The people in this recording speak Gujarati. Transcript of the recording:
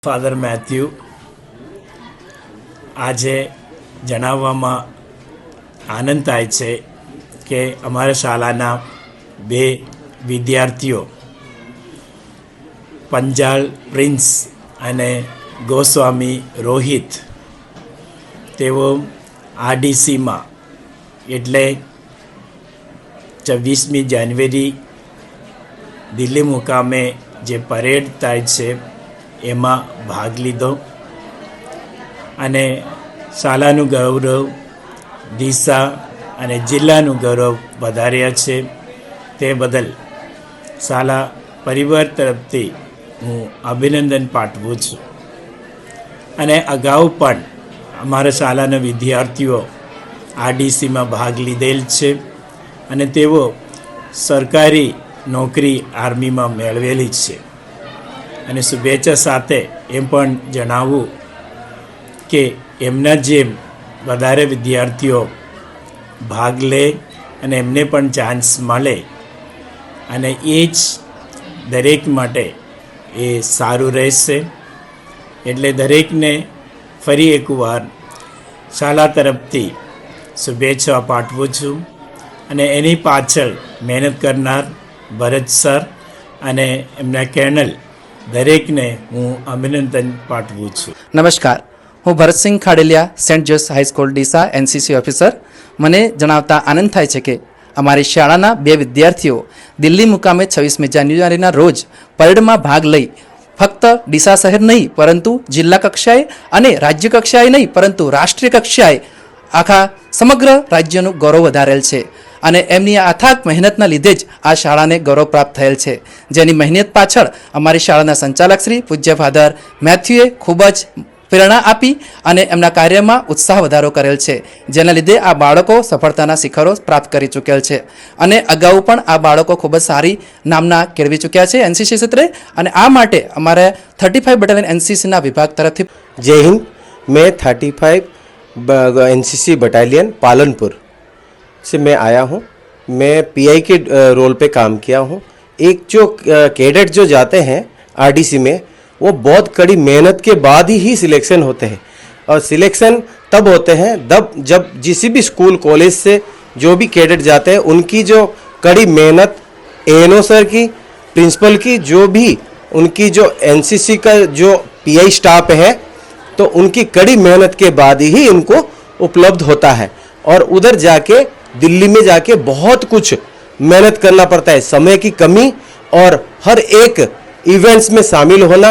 ફાધર મેથ્યુ આજે જણાવવામાં આનંદ થાય છે કે અમારા શાળાના બે વિદ્યાર્થીઓ પંજાલ પ્રિન્સ અને ગોસ્વામી રોહિત તેઓ આરડીસીમાં એટલે 24મી જાન્યુઆરી દિલ્હી મુકામે જે પરેડ થાય છે એમાં ભાગ લીધો અને શાળાનું ગૌરવ દિશા અને જિલ્લાનું ગૌરવ વધાર્યા છે. તે બદલ શાળા પરિવાર તરફથી હું અભિનંદન પાઠવું છું. અને અગાઉ પણ અમારા શાળાના વિદ્યાર્થીઓ આરડીસીમાં ભાગ લીધેલ છે અને તેઓ સરકારી નોકરી આર્મીમાં મેળવેલી છે. અને શુભેચ્છા સાથે એમ પણ જણાવવું કે એમના જેમ વધારે વિદ્યાર્થીઓ ભાગ લે અને એમને પણ ચાન્સ મળે અને એ જ દરેક માટે એ સારું રહેશે. એટલે દરેકને ફરી એકવાર શાળા તરફથી શુભેચ્છા પાઠવું છું. અને એની પાછળ મહેનત કરનાર ભરત સર અને એમના કર્નલ દરેકને હું અભિનંદન પાઠવું છું. નમસ્કાર, હું ભરતસિંહ ખાડેલિયા, સેન્ટ જોસ હાઈસ્કૂલ ડીસા એનસીસી ઓફિસર. મને જણાવતા આનંદ થાય છે કે અમારી શાળાના બે વિદ્યાર્થીઓ દિલ્હી મુકામે 26મી જાન્યુઆરીના રોજ પરેડમાં ભાગ લઈ ફક્ત ડીસા શહેર નહીં પરંતુ જિલ્લા કક્ષાએ અને રાજ્ય કક્ષાએ નહીં પરંતુ રાષ્ટ્રીય કક્ષાએ આખા સમગ્ર રાજ્યનું ગૌરવ વધારેલ છે. અને એમની અથાગ મહેનતના લીધે જ આ શાળાને ગૌરવ પ્રાપ્ત થયેલ છે, જેની મહેનત પાછળ અમારી શાળાના સંચાલક શ્રી પૂજ્ય ફાધર મેથ્યુએ ખૂબ જ પ્રેરણા આપી અને એમના કાર્યમાં ઉત્સાહ વધારો કરેલ છે, જેના લીધે આ બાળકો સફળતાના શિખરો પ્રાપ્ત કરી ચૂકેલ છે. અને અગાઉ પણ આ બાળકો ખૂબ જ સારી નામના કેળવી ચૂક્યા છે એનસીસી ક્ષેત્રે. અને આ માટે અમારે 35 બટાલિયન એનસીસીના વિભાગ તરફથી जय हिंद। मैं 35 एनसीसी बटालियन पालनपुर से मैं आया हूँ। मैं पीआई के रोल पे काम किया हूँ। एक जो कैडेट जो जाते हैं आरडीसी में, वो बहुत कड़ी मेहनत के बाद ही सिलेक्शन होते हैं। और सिलेक्शन तब होते हैं जब जिस भी स्कूल कॉलेज से जो भी कैडेट जाते हैं उनकी जो कड़ी मेहनत एएनओ सर की, प्रिंसिपल की, जो भी उनकी जो एनसीसी का जो पीआई स्टाफ है, तो उनकी कड़ी मेहनत के बाद ही इनको उपलब्ध होता है। और उधर जाके दिल्ली में जाके बहुत कुछ मेहनत करना पड़ता है, समय की कमी और हर एक इवेंट्स में शामिल होना,